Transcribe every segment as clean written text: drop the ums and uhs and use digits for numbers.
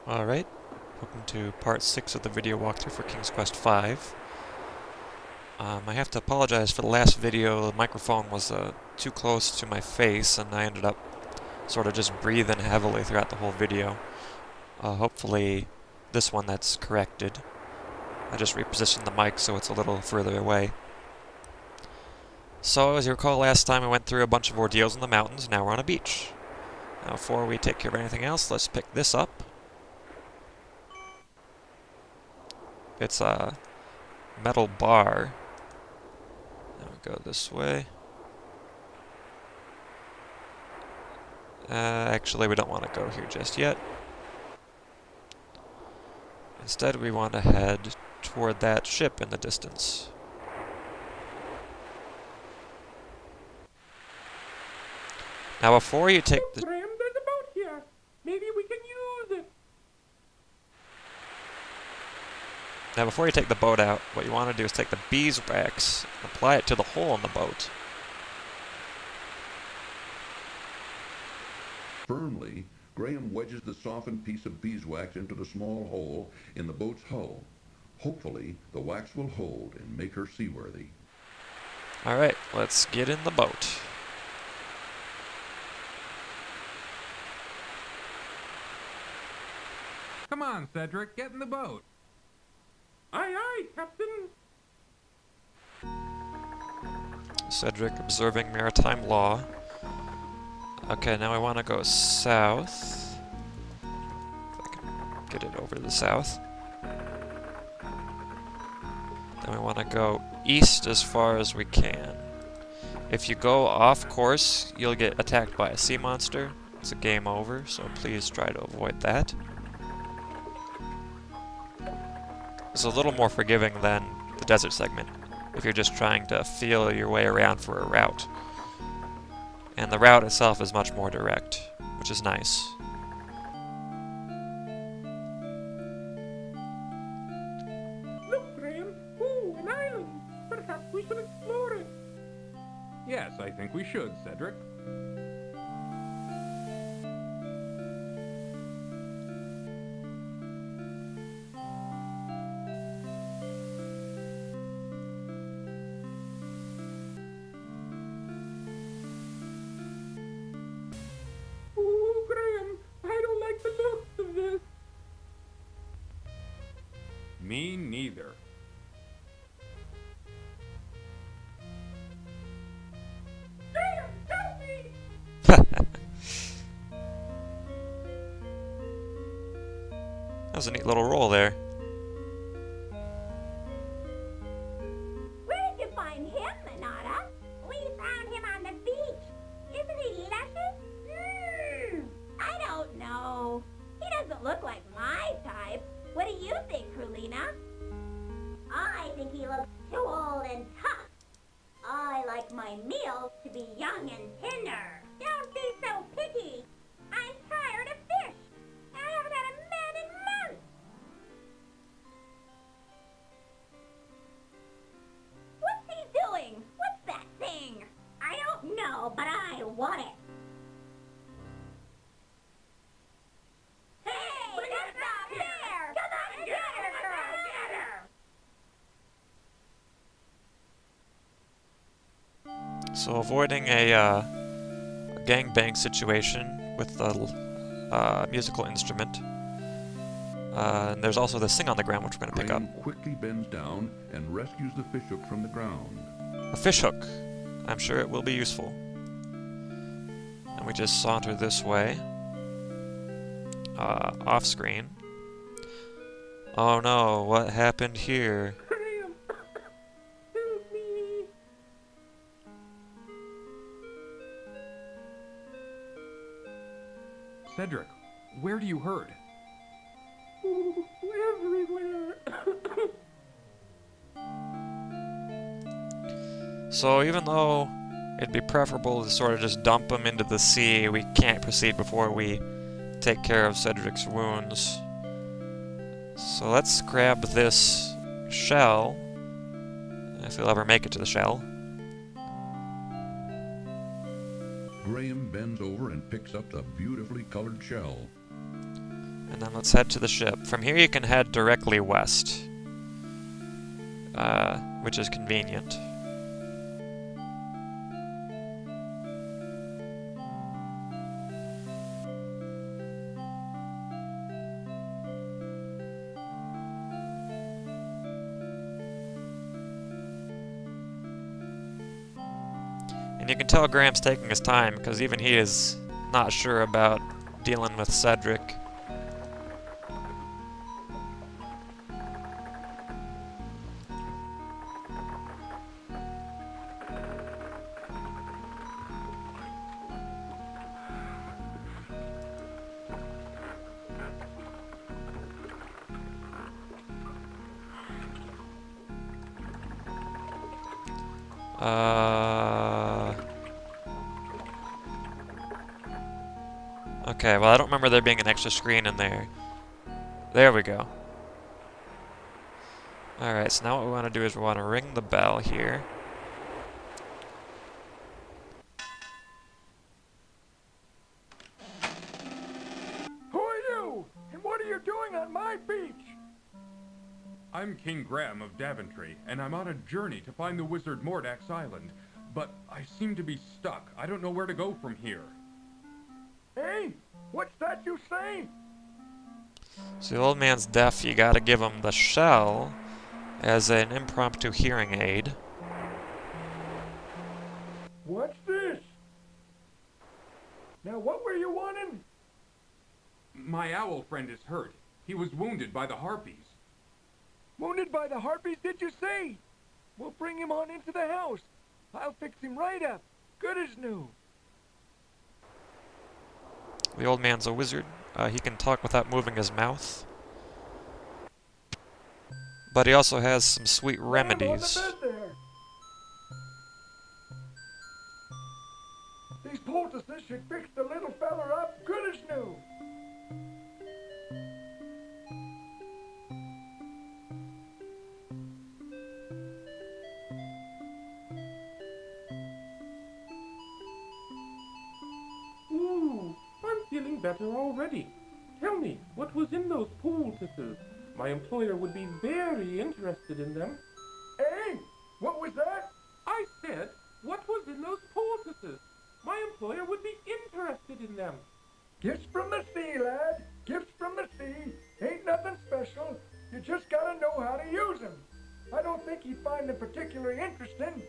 Alright, welcome to part 6 of the video walkthrough for King's Quest V. I have to apologize for the last video. The microphone was too close to my face and I ended up sort of just breathing heavily throughout the whole video. Hopefully this one that's corrected. I just repositioned the mic so it's a little further away. So, as you recall, last time we went through a bunch of ordeals in the mountains. Now we're on a beach. Now before we take care of anything else, let's pick this up. It's a metal bar. Now we go this way. Actually, we don't want to go here just yet. Instead, we want to head toward that ship in the distance. Now, before you take the... Graham, there's a boat here. Maybe we can use it. Now, before you take the boat out, what you want to do is take the beeswax and apply it to the hole in the boat. Firmly, Graham wedges the softened piece of beeswax into the small hole in the boat's hull. Hopefully, the wax will hold and make her seaworthy. Alright, let's get in the boat. Come on, Cedric, get in the boat. Aye, aye, Captain. Cedric observing maritime law. Okay, now I want to go south. If I can get it over to the south. Then we want to go east as far as we can. If you go off course, you'll get attacked by a sea monster. It's a game over, so please try to avoid that. It's a little more forgiving than the desert segment, if you're just trying to feel your way around for a route. And the route itself is much more direct, which is nice. Look, Graham. Ooh, an island. Perhaps we should explore it. Yes, I think we should, Cedric. Ooh, Graham, I don't like the looks of this. Me neither. Graham, help me! That was a neat little roll there. Where did you find him, Manada? We found him on the beach. Isn't he luscious? I don't know. He doesn't look like my type. What do you think, Krulina? I think he looks too old and tough. I like my meals to be young and tender. Don't be so picky. I'm tired of fish. I haven't had a man in months. What's he doing? What's that thing? I don't know, but I want it. Hey, that's not fair! Come on and get her, girl! Get her! So avoiding a gangbang situation with the musical instrument. And there's also the sing on the ground, which we're going to pick up. Graham quickly bends down and rescues the fishhook from the ground. A fishhook. I'm sure it will be useful. And we just saunter this way. Off screen. Oh no, what happened here? Graham, help me. Cedric, where do you hurt? Ooh, everywhere. So even though it'd be preferable to sort of just dump him into the sea, we can't proceed before we take care of Cedric's wounds. So let's grab this shell, if he'll ever make it to the shell. Graham bends over and picks up the beautifully colored shell. And then let's head to the ship. From here you can head directly west, which is convenient. And you can tell Graham's taking his time, because even he is not sure about dealing with Cedric. Okay, well I don't remember there being an extra screen in there. There we go. Alright, so now what we want to do is we want to ring the bell here. Who are you? And what are you doing on my beach? I'm King Graham of Daventry, and I'm on a journey to find the wizard Mordack's island. But I seem to be stuck. I don't know where to go from here. Hey, what's that you say? So the old man's deaf, you gotta give him the shell as an impromptu hearing aid. What's this? Now what were you wanting? My owl friend is hurt. He was wounded by the harpies. Wounded by the harpies, did you say? We'll bring him on into the house. I'll fix him right up. Good as new. The old man's a wizard. He can talk without moving his mouth. But he also has some sweet remedies. Lay him on the bed there. These poultices should fix the little feller up good as new. Ooh, I'm feeling better already. Tell me, what was in those poultices? My employer would be very interested in them. Hey, what was that? I said, what was in those poultices? My employer would be interested in them. Gifts from the sea, lad. Gifts from the sea. Ain't nothing special. You just gotta know how to use them. I don't think you'd find them particularly interesting.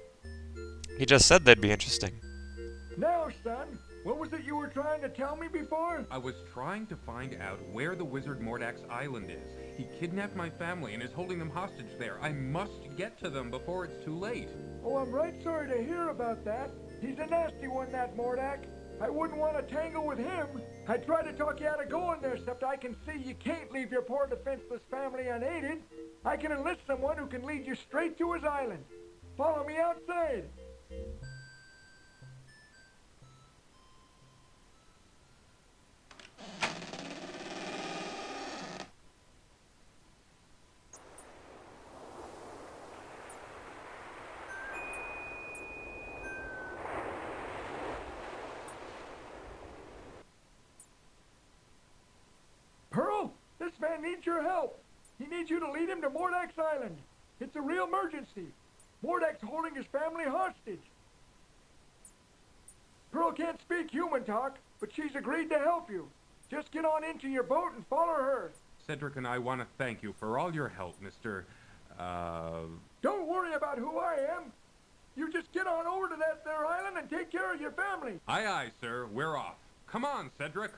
He just said they'd be interesting. Now, son, what was it you were trying to tell me before? I was trying to find out where the wizard Mordack's island is. He kidnapped my family and is holding them hostage there. I must get to them before it's too late. Oh, I'm right sorry to hear about that. He's a nasty one, that Mordack. I wouldn't want to tangle with him. I tried to talk you out of going there, except I can see you can't leave your poor defenseless family unaided. I can enlist someone who can lead you straight to his island. Follow me outside. Pearl, this man needs your help. He needs you to lead him to Mordack's island. It's a real emergency. Mordack's holding his family hostage. Pearl can't speak human talk, but she's agreed to help you. Just get on into your boat and follow her. Cedric and I want to thank you for all your help, Mr. Don't worry about who I am. You just get on over to that there island and take care of your family. Aye, aye, sir. We're off. Come on, Cedric.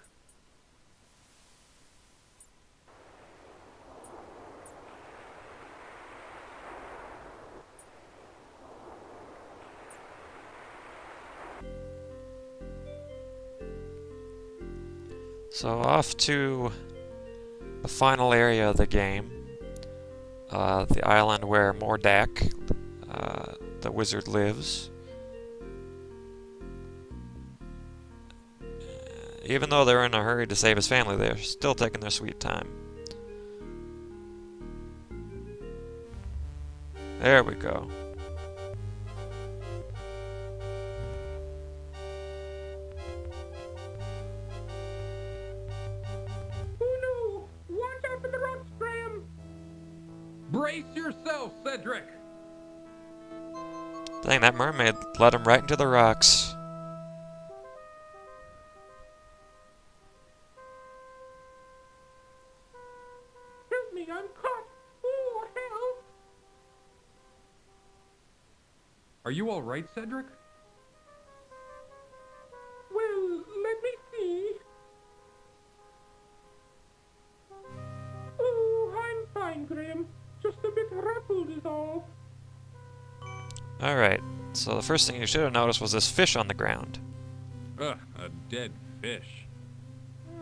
So off to the final area of the game, the island where Mordack, the wizard, lives. Even though they're in a hurry to save his family, they're still taking their sweet time. There we go. Oh no! Brace yourself, Cedric! Dang, that mermaid led him right into the rocks. Help me, I'm caught. Oh, help. Are you alright, Cedric? Well, let me see. Oh, I'm fine, Graham. Just a bit ruffled is all. Alright, so the first thing you should have noticed was this fish on the ground. Ugh, a dead fish.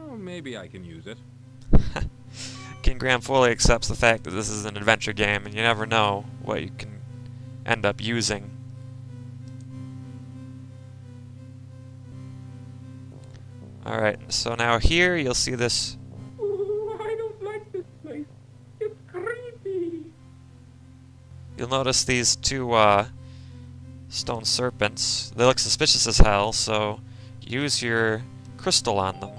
Oh, maybe I can use it. King Graham fully accepts the fact that this is an adventure game, and you never know what you can end up using. Alright, so now here you'll see this. Oh, I don't like this place. It's creepy. You'll notice these two stone serpents. They look suspicious as hell, so use your crystal on them.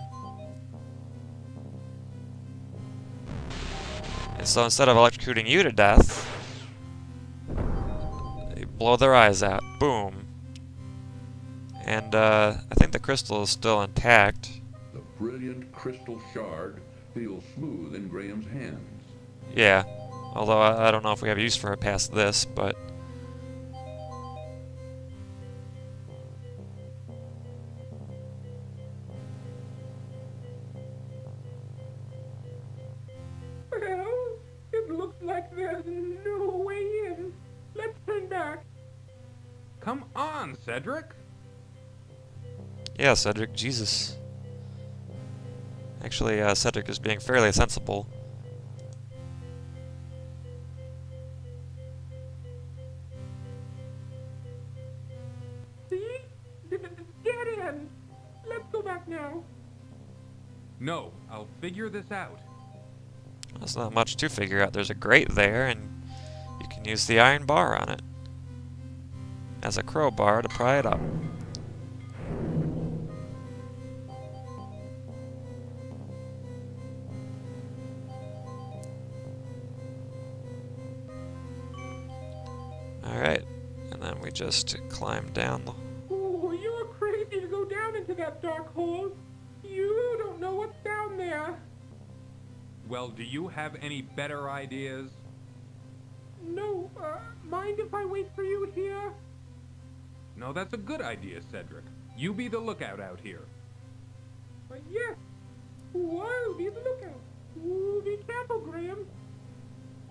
And so instead of electrocuting you to death, they blow their eyes out. Boom. And I think the crystal is still intact. The brilliant crystal shard feels smooth in Graham's hands. Yeah. Although I don't know if we have use for it past this, but... Well, it looks like there's no way in. Let's turn back. Come on, Cedric! Yeah, Cedric, Jesus. Actually, Cedric is being fairly sensible. See? Dead end. Let's go back now. No, I'll figure this out. There's not much to figure out. There's a grate there, and you can use the iron bar on it as a crowbar to pry it up. Alright, and then we just climb down the... Oh, you're crazy to go down into that dark hole. You don't know what's down there. Well, do you have any better ideas? No, mind if I wait for you here? No, that's a good idea, Cedric. You be the lookout out here. Yes. I'll be the lookout. Ooh, be careful, Graham.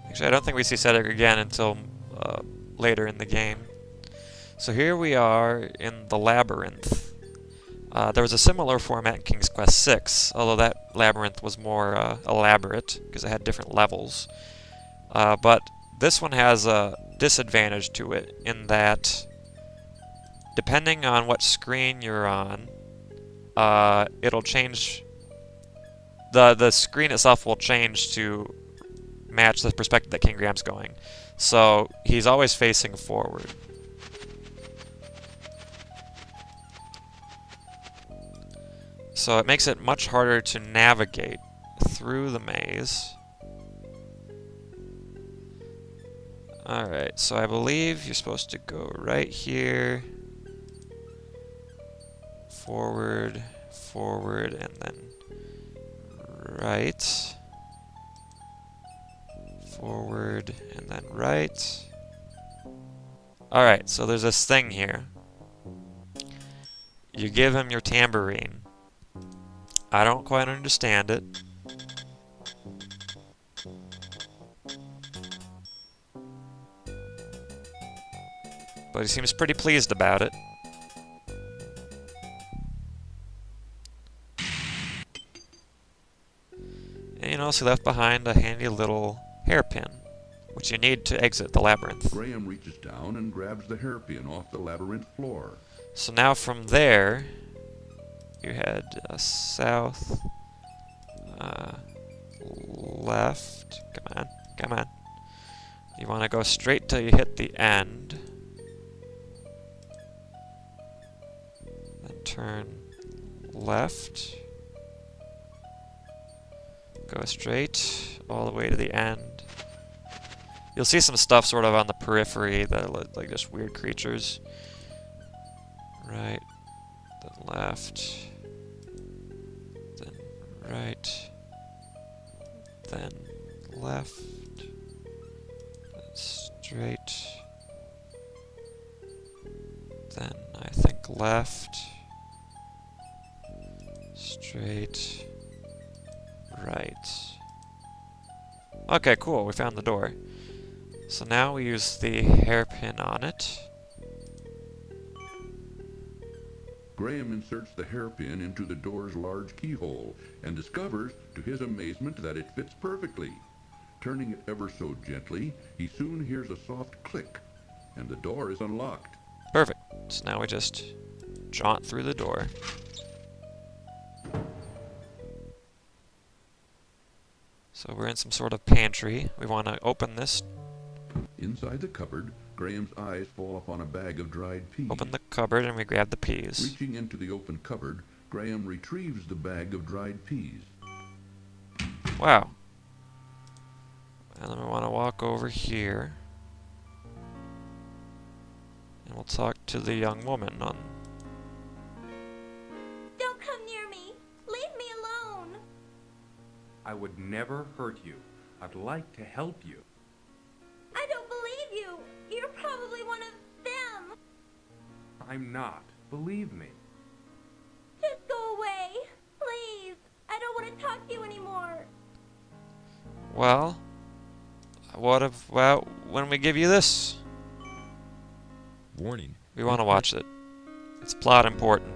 Actually, I don't think we see Cedric again until later in the game. So here we are in the labyrinth. There was a similar format in King's Quest VI, although that labyrinth was more elaborate because it had different levels. But this one has a disadvantage to it in that depending on what screen you're on, it'll change. The screen itself will change to match the perspective that King Graham's going. So he's always facing forward. So it makes it much harder to navigate through the maze. Alright, so I believe you're supposed to go right here. Forward, forward, and then right. Forward, and then right. Alright, so there's this thing here. You give him your tambourine. I don't quite understand it. But he seems pretty pleased about it. And you notice he left behind a handy little hairpin, which you need to exit the labyrinth. Graham reaches down and grabs the hairpin off the labyrinth floor. So now from there, you head south, left, come on, come on. You want to go straight till you hit the end. Then turn left. Go straight all the way to the end. You'll see some stuff sort of on the periphery that are like just weird creatures. Right, then left, then right, then left, then straight, then I think left, straight, right. Okay, cool, we found the door. So now we use the hairpin on it. Graham inserts the hairpin into the door's large keyhole and discovers, to his amazement, that it fits perfectly. Turning it ever so gently, he soon hears a soft click, and the door is unlocked. Perfect. So now we just jaunt through the door. So we're in some sort of pantry. We want to open this. Inside the cupboard, Graham's eyes fall upon a bag of dried peas. Open the cupboard and we grab the peas. Reaching into the open cupboard, Graham retrieves the bag of dried peas. Wow. And then we want to walk over here. And we'll talk to the young woman on... Don't come near me. Leave me alone. I would never hurt you. I'd like to help you. I don't believe you. You're probably one of them. I'm not. Believe me. Just go away. Please. I don't want to talk to you anymore. Well, what if, well, when we give you this? Warning. We want to watch it. It's plot important.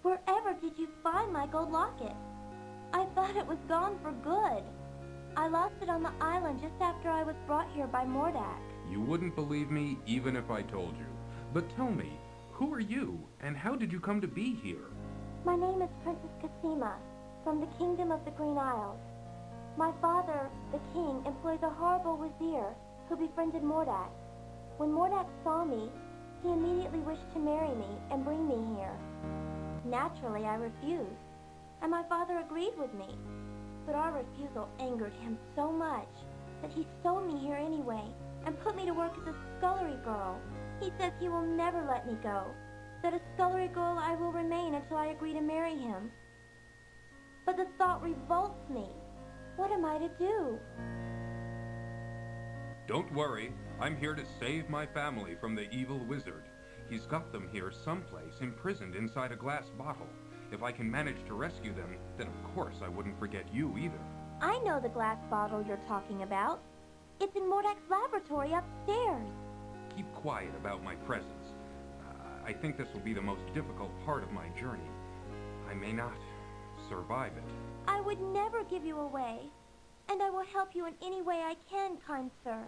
Wherever did you find my gold locket? I thought it was gone for good. I lost it on the island just after I was brought here by Mordack. You wouldn't believe me even if I told you. But tell me, who are you, and how did you come to be here? My name is Princess Cassima, from the Kingdom of the Green Isles. My father, the king, employs a horrible wazir who befriended Mordack. When Mordack saw me, he immediately wished to marry me and bring me here. Naturally, I refused, and my father agreed with me. But our refusal angered him so much that he stole me here anyway and put me to work as a scullery girl. He says he will never let me go, that a scullery girl I will remain until I agree to marry him. But the thought revolts me. What am I to do? Don't worry, I'm here to save my family from the evil wizard. He's got them here someplace, imprisoned inside a glass bottle. If I can manage to rescue them, then of course I wouldn't forget you either. I know the glass bottle you're talking about. It's in Mordack's laboratory upstairs. Keep quiet about my presence. I think this will be the most difficult part of my journey. I may not survive it. I would never give you away, and I will help you in any way I can, kind sir.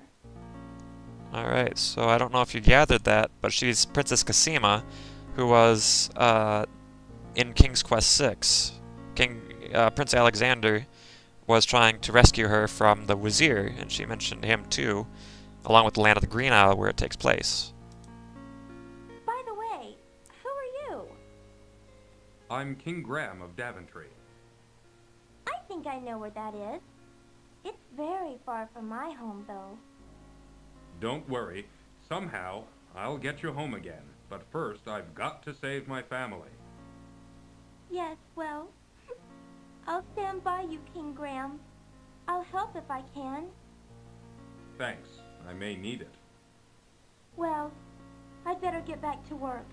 Alright, so I don't know if you gathered that, but she's Princess Cassima, who was in King's Quest 6. Prince Alexander was trying to rescue her from the Wazir, and she mentioned him too, along with the land of the Green Isle where it takes place. By the way, who are you? I'm King Graham of Daventry. I think I know where that is. It's very far from my home, though. Don't worry. Somehow, I'll get you home again. But first, I've got to save my family. Yes, well, I'll stand by you, King Graham. I'll help if I can. Thanks. I may need it. Well, I'd better get back to work.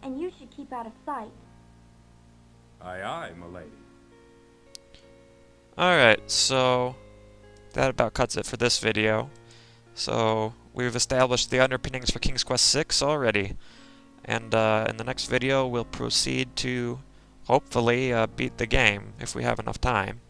And you should keep out of sight. Aye, aye, m'lady. Alright, so that about cuts it for this video. So we've established the underpinnings for King's Quest 6 already. And in the next video we'll proceed to hopefully beat the game if we have enough time.